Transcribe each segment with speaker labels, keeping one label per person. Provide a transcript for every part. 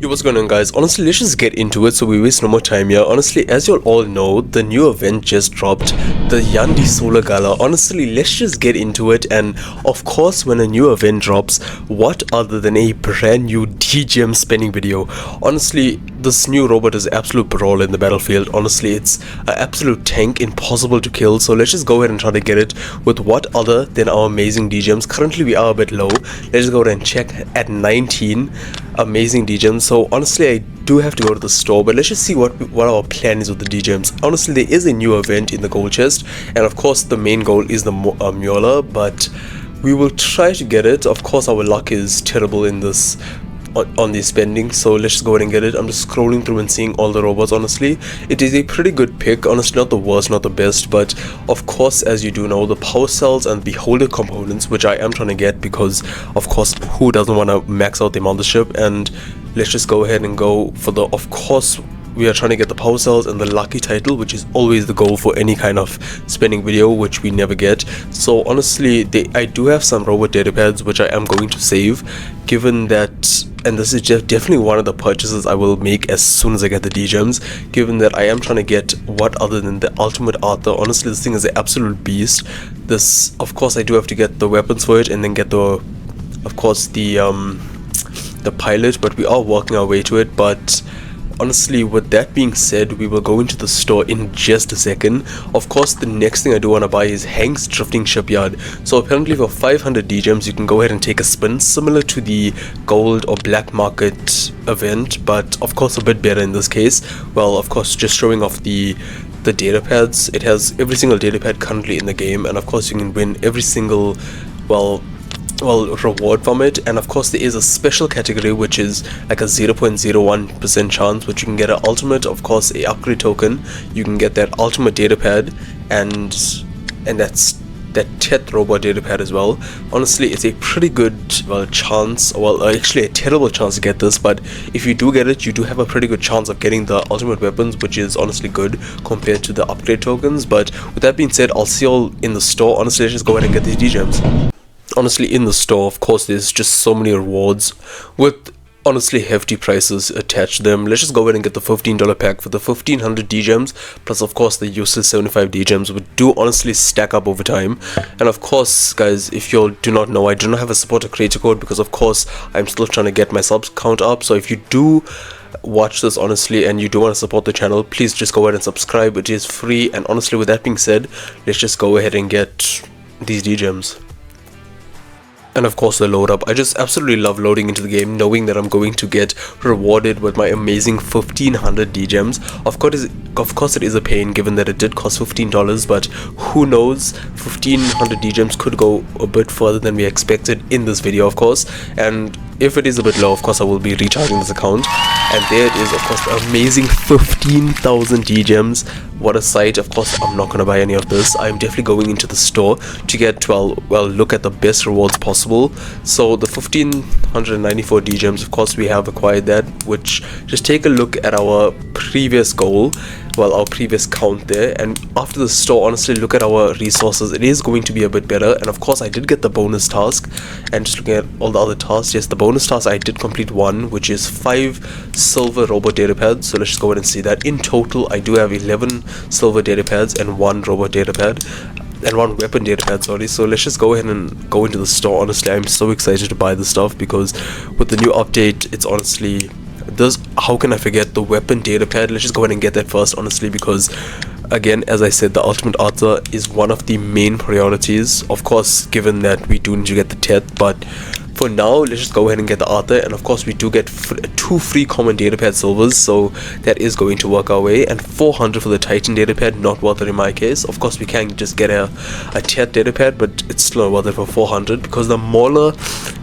Speaker 1: Yo, what's going on, guys? Honestly, let's just get into it so we waste no more time here. Honestly, as you'll all know, the new event just dropped, the Yandi Solar Gala. Honestly, let's just get into it. And of course, when a new event drops, what other than a brand new DGM spending video? Honestly, this new robot is absolute brawl in the battlefield. Honestly, it's an absolute tank, impossible to kill. So let's just go ahead and try to get it with what other than our amazing DGMs. Currently, we are a bit low. Let's just go ahead and check at 19 amazing DGMs. So honestly, I do have to go to the store, but let's just see what our plan is with the DGMs. Honestly, there is a new event in the gold chest, and of course the main goal is the Mjola, but we will try to get it. Of course, our luck is terrible in this on the spending, so let's just go ahead and get it. I'm just scrolling through and seeing all the robots. Honestly, it is a pretty good pick. Honestly, not the worst, not the best, but of course, as you do know, the power cells and beholder components, which I am trying to get because of course, who doesn't want to max out their mothership? And let's just go ahead and go for the, of course, we are trying to get the power cells and the lucky title, which is always the goal for any kind of spending video, which we never get. So honestly, I do have some robot data pads which I am going to save, given that, and this is definitely one of the purchases I will make as soon as I get the DGEMs, given that I am trying to get what other than the ultimate Arthur. Honestly, this thing is an absolute beast. This, of course, I do have to get the weapons for it and then get the, of course, the pilot, but we are working our way to it. But honestly, with that being said, we will go into the store in just a second. Of course, the next thing I do want to buy is Hank's Drifting Shipyard. So apparently for 500 DGEMs, you can go ahead and take a spin, similar to the gold or black market event, but of course a bit better in this case. Well, of course, just showing off the data pads. It has every single data pad currently in the game, and of course you can win every single, well, reward from it. And of course there is a special category which is like a 0.01% chance, which you can get an ultimate, of course a upgrade token, you can get that ultimate data pad, and that's that 10th robot data pad as well. Honestly, it's a pretty good chance, actually a terrible chance to get this, but if you do get it, you do have a pretty good chance of getting the ultimate weapons, which is honestly good compared to the upgrade tokens. But with that being said, I'll see you all in the store. Honestly, let's just go ahead and get these DGEMs. Honestly, in the store, of course, there's just so many rewards with honestly hefty prices attached to them. Let's just go ahead and get the $15 pack for the 1500 DGEMs, plus of course the useless 75 DGEMs, which do honestly stack up over time. And of course, guys, if you all do not know, I do not have a supporter creator code because of course I'm still trying to get my subs count up. So if you do watch this honestly and you do want to support the channel, please just go ahead and subscribe. It is free. And honestly, with that being said, let's just go ahead and get these DGEMs. And of course the load up. I just absolutely love loading into the game, knowing that I'm going to get rewarded with my amazing 1500 DGEMs. Of course it is a pain, given that it did cost $15, but who knows, 1500 DGEMs could go a bit further than we expected in this video, of course. And if it is a bit low, of course I will be recharging this account. And there it is, of course, the amazing 15,000 DGEMs. What a sight. Of course, I'm not going to buy any of this. I'm definitely going into the store to get, well, look at the best rewards possible. So the 1594 DGEMs, of course, we have acquired that, which, just take a look at our previous goal, well, our previous count there. And after the store, honestly, look at our resources. It is going to be a bit better. And of course, I did get the bonus task. And just looking at all the other tasks, yes, the bonus task, I did complete one, which is 5 silver robot data pads. So let's just go ahead and see that. In total, I do have 11 silver data pads and 1 robot data pad and 1 weapon data pad, sorry. So let's just go ahead and go into the store. Honestly, I'm so excited to buy this stuff because with the new update, it's honestly this, how can I forget the weapon data pad? Let's just go ahead and get that first, honestly, because again, as I said, the ultimate Arthur is one of the main priorities, of course, given that we do need to get the 10th. But for now, let's just go ahead and get the Arthur. And of course, we do get 2 free common datapad silvers, so that is going to work our way. And 400 for the Titan datapad, not worth it in my case. Of course, we can just get a 10th datapad, but it's still not worth it for 400 because the Mauler,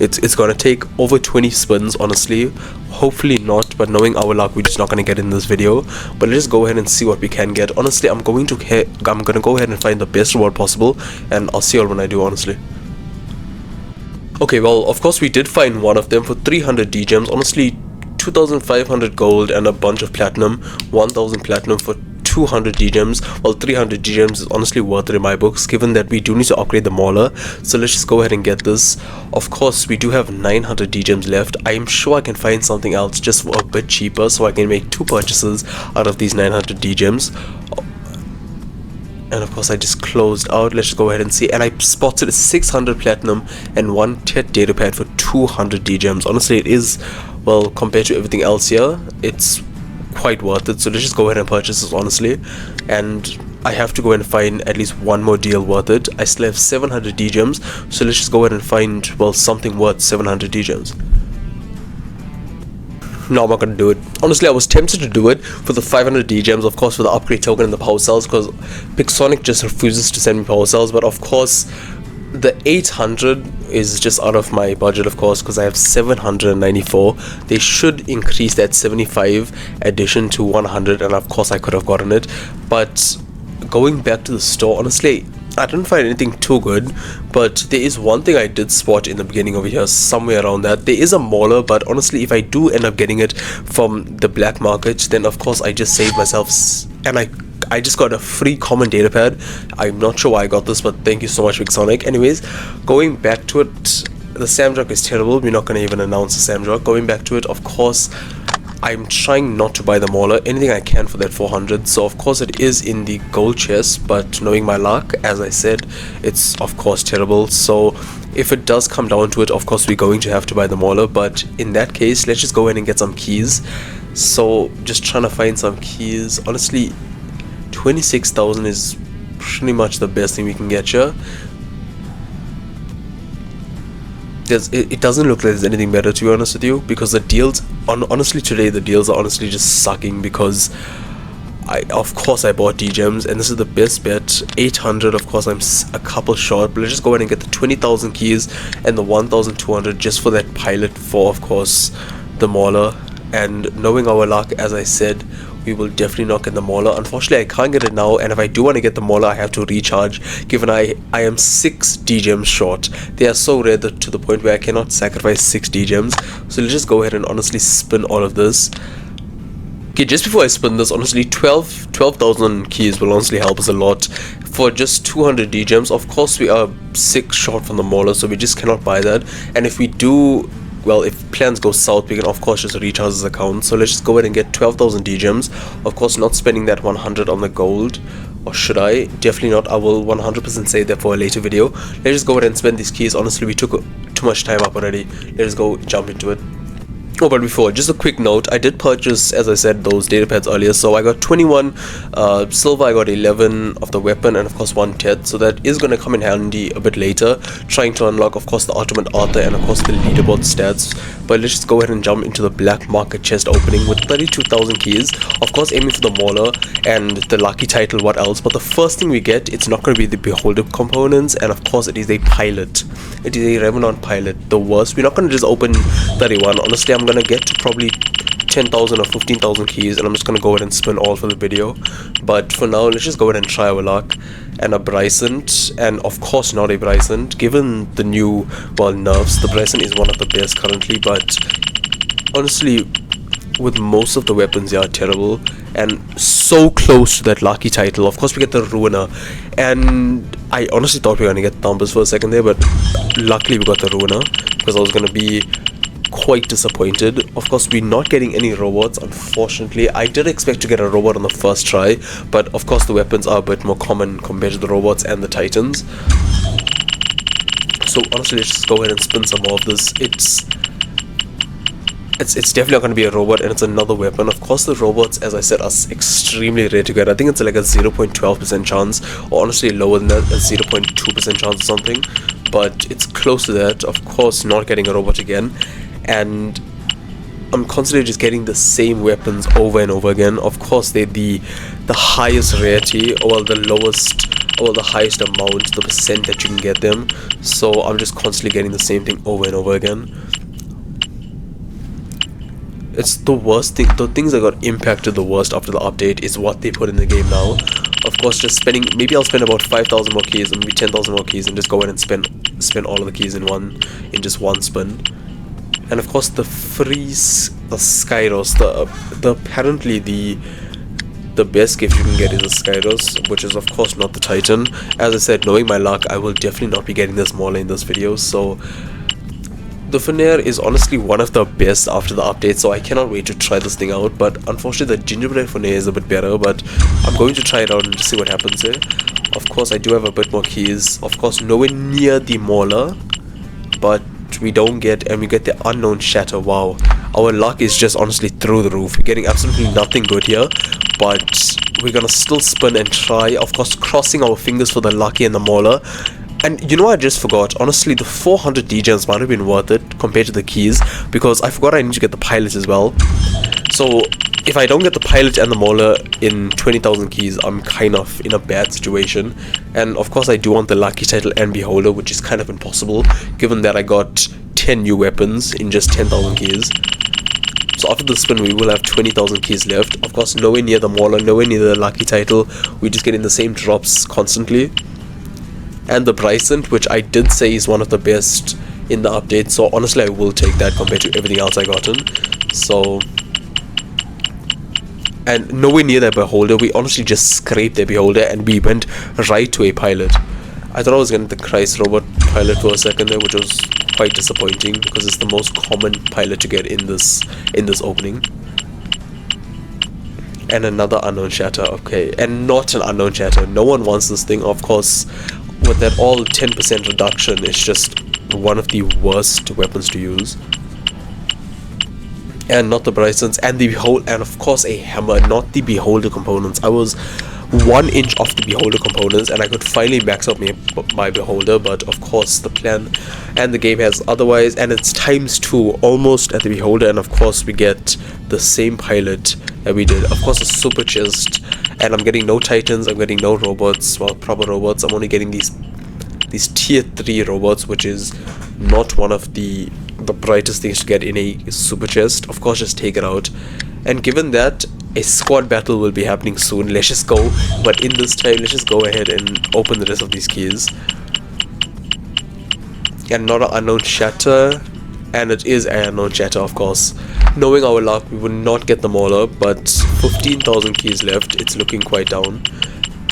Speaker 1: it's going to take over 20 spins, honestly. Hopefully not, but knowing our luck, we're just not going to get in this video. But let's just go ahead and see what we can get. Honestly, I'm going to go ahead and find the best reward possible, and I'll see you all when I do, honestly. Okay, well, of course we did find one of them for 300 DGEMs. Honestly, 2500 gold and a bunch of platinum, 1000 platinum for 200 DGems, well 300 DGems is honestly worth it in my books, given that we do need to upgrade the Mauler. So let's just go ahead and get this. Of course, we do have 900 DGems left. I am sure I can find something else just for a bit cheaper, so I can make 2 purchases out of these 900 DGems. And of course I just closed out. Let's just go ahead and see, and I spotted 600 platinum and 1 TET data pad for 200 DGems. Honestly, it is, well, compared to everything else here, it's quite worth it. So let's just go ahead and purchase this, honestly. And I have to go and find at least one more deal worth it. I still have 700 DGems, so let's just go ahead and find, well, something worth 700 DGems. No, I'm not gonna do it. Honestly, I was tempted to do it for the 500 DGems, of course, for the upgrade token and the power cells, because Pixonic just refuses to send me power cells. But of course, the 800 is just out of my budget, of course, because I have 794. They should increase that 75 addition to 100, and of course I could have gotten it. But going back to the store, honestly, I didn't find anything too good, but there is one thing I did spot in the beginning over here, somewhere around that. There is a Mauler, but honestly, if I do end up getting it from the black market, then of course I just saved myself, and I just got a free common data pad. I'm not sure why I got this, but thank you so much, Pixonic. Anyways, going back to it, the Samdruck is terrible. We're not going to even announce the Samdruck. Going back to it, of course, I'm trying not to buy the Mauler, anything I can for that 400. So of course it is in the gold chest, but knowing my luck, as I said, it's of course terrible. So if it does come down to it, of course we're going to have to buy the Mauler. But in that case, let's just go ahead and get some keys. So just trying to find some keys. Honestly, 26,000 is pretty much the best thing we can get here. It doesn't look like there's anything better, to be honest with you, because the deals honestly today, the deals are honestly just sucking, because of course I bought DGems and this is the best bet. 800, of course I'm a couple short, but let's just go ahead and get the 20,000 keys and the 1,200 just for that pilot for, of course, the Mauler. And knowing our luck, as I said, we will definitely not get the Mauler. Unfortunately, I can't get it now, and if I do want to get the Mauler, I have to recharge, given I am 6 DGems short. They are so rare that to the point where I cannot sacrifice 6 DGems. So let's just go ahead and honestly spin all of this. Okay, just before I spin this, honestly, 12,000 keys will honestly help us a lot. For just 200 DGems, of course we are 6 short from the Mauler, so we just cannot buy that. And if we do, well, if plans go south, we can of course just recharge this account. So let's just go ahead and get 12,000 DGems. Of course, not spending that 100 on the gold. Or should I? Definitely not. I will 100% save that for a later video. Let's just go ahead and spend these keys. Honestly, we took too much time up already. Let's go jump into it. Oh, but before, just a quick note, I did purchase, as I said, those data pads earlier. So I got 21 silver, I got 11 of the weapon, and of course 1 TET. So that is going to come in handy a bit later, trying to unlock, of course, the Ultimate Arthur and of course the leaderboard stats. But let's just go ahead and jump into the black market chest opening with 32,000 keys. Of course, aiming for the Mauler and the lucky title, what else? But the first thing we get, it's not going to be the Beholder components, and of course it is a pilot. It is a Revenant pilot, the worst. We're not going to just open 31. Honestly, I'm going to get to probably 10,000 or 15,000 keys, and I'm just going to go ahead and spin all for the video. But for now, let's just go ahead and try our luck. And a Brycent, and of course not a Brycent. Given the new, well, nerfs, the Brycent is one of the best currently, but honestly, with most of the weapons, they are terrible. And so close to that lucky title. Of course we get the Ruiner, and I honestly thought we were going to get Thumbers for a second there, but luckily we got the Ruiner, because I was going to be quite disappointed. Of course, we're not getting any robots, unfortunately. I did expect to get a robot on the first try, but of course the weapons are a bit more common compared to the robots and the Titans. So honestly, let's just go ahead and spin some more of this. It's definitely not going to be a robot, and it's another weapon. Of course, the robots, as I said, are extremely rare to get. I think it's like a 0.12% chance, or honestly lower than that, a 0.2% chance or something. But it's close to that. Of course, not getting a robot again. And I'm constantly just getting the same weapons over and over again. Of course, they're the highest rarity, or the lowest, or the highest amount, the percent that you can get them. So I'm just constantly getting the same thing over and over again. It's the worst thing. The things that got impacted the worst after the update is what they put in the game now. Of course, just spending, maybe I'll spend about 5,000 more keys, or maybe 10,000 more keys, and just go ahead and spend all of the keys in just one spin. And of course the Skyros, apparently the the best gift you can get is a Skyros, which is of course not the Titan. As I said, knowing my luck, I will definitely not be getting this Mauler in this video. So the Finnair is honestly one of the best after the update, so I cannot wait to try this thing out. But unfortunately the Gingerbread Finnair is a bit better, but I'm going to try it out and just see what happens here. Of course I do have a bit more keys, of course nowhere near the Mauler, but we don't get, and we get the Unknown Shatter. Wow, our luck is just honestly through the roof. We're getting absolutely nothing good here, but we're gonna still spin and try, of course crossing our fingers for the Lucky and the Mauler. And you know what, I just forgot, honestly the 400 D-gems might have been worth it compared to the keys, because I forgot I need to get the pilot as well. So if I don't get the pilot and the Mauler in 20,000 keys, I'm kind of in a bad situation. And of course I do want the Lucky Title and Beholder, which is kind of impossible given that I got 10 new weapons in just 10,000 keys. So after the spin we will have 20,000 keys left. Of course nowhere near the Mauler, nowhere near the Lucky Title. We're just getting the same drops constantly. And the Bryson, which I did say is one of the best in the update, so honestly I will take that compared to everything else I gotten. So, and nowhere near that Beholder. We honestly just scraped the Beholder and we went right to a pilot. I thought I was getting the Christ Robot pilot for a second there, which was quite disappointing because it's the most common pilot to get in this opening. And another Unknown Shatter, okay, and not an Unknown Shatter. No one wants this thing, of course. With that all 10% reduction, it's just one of the worst weapons to use. And not the Brysons, and the Beholder, and of course a hammer, not the Beholder components. I was 1 inch off the Beholder components and I could finally max out my Beholder, but of course the plan and the game has otherwise, and it's ×2 almost at the Beholder. And of course we get the same pilot that we did, of course a super chest, and I'm getting no Titans, I'm getting no robots, well proper robots. I'm only getting these tier 3 robots, which is not one of the brightest things to get in a super chest. Of course just take it out, and given that a squad battle will be happening soon, let's just go. But in this time let's just go ahead and open the rest of these keys. And not an Unknown Shatter, and it is an Unknown Shatter. Of course knowing our luck we would not get the Mauler, but 15,000 keys left, it's looking quite down.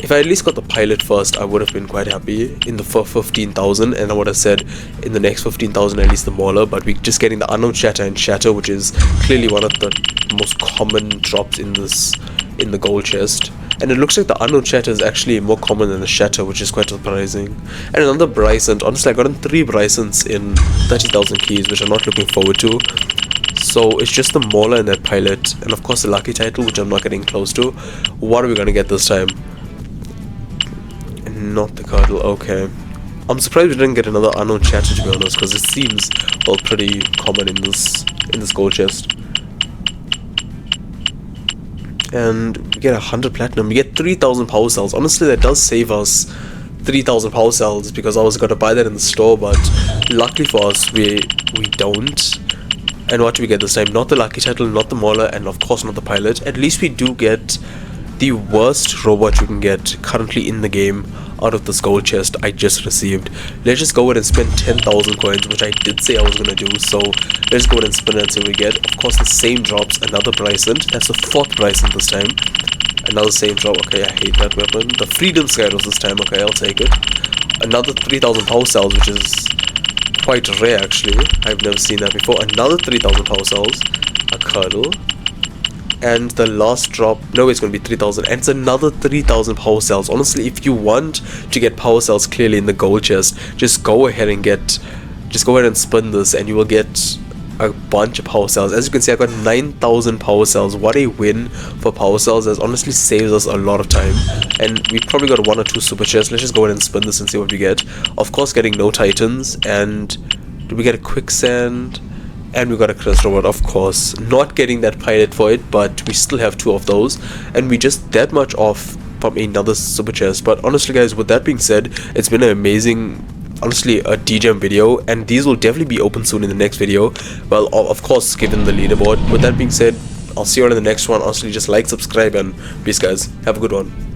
Speaker 1: If I at least got the pilot first, I would have been quite happy in the 15,000, and I would have said in the next 15,000 at least the Mauler. But we're just getting the Unknown Shatter and Shatter, which is clearly one of the most common drops in the gold chest. And it looks like the Unknown Shatter is actually more common than the Shatter, which is quite surprising. And another Bryson. Honestly I gotten 3 Brysons in 30,000 keys, which I'm not looking forward to. So it's just the Mauler and that pilot, and of course the Lucky Title, which I'm not getting close to. What are we gonna get this time? Not the Curdle, okay. I'm surprised we didn't get another Unknown Shatter, to be honest, because it seems well pretty common in this gold chest. And we get 100 platinum, we get 3,000 power cells. Honestly that does save us 3,000 power cells, because I was gonna buy that in the store, but luckily for us we don't. And what do we get this time? Not the Lucky Title, not the Mauler, and of course not the pilot. At least we do get the worst robot you can get currently in the game out of this gold chest I just received. Let's just go ahead and spend 10,000 coins, which I did say I was gonna do. So let's go ahead and spin it until we get, of course, the same drops. Another Bryson, that's the 4th Bryson this time. Another same drop, okay, I hate that weapon. The Freedom Skyros this time, okay, I'll take it. Another 3,000 power cells, which is quite rare actually. I've never seen that before. Another 3,000 power cells, a Curdle. And the last drop, no, it's going to be 3,000, and it's another 3,000 power cells. Honestly, if you want to get power cells clearly in the gold chest, just go ahead and spin this and you will get a bunch of power cells. As you can see, I got 9,000 power cells. What a win for power cells. That honestly saves us a lot of time, and we probably got 1 or 2 super chests. Let's just go ahead and spin this and see what we get. Of course getting no Titans, and did we get a Quicksand? And we got a Christ Robot, of course. Not getting that pilot for it, but we still have 2 of those, and we just that much off from another super chest. But honestly guys, with that being said, it's been an amazing, honestly, a D-gem video, and these will definitely be open soon in the next video. Well, of course given the leaderboard. With that being said, I'll see you all in the next one. Honestly, just like, subscribe, and peace guys. Have a good one.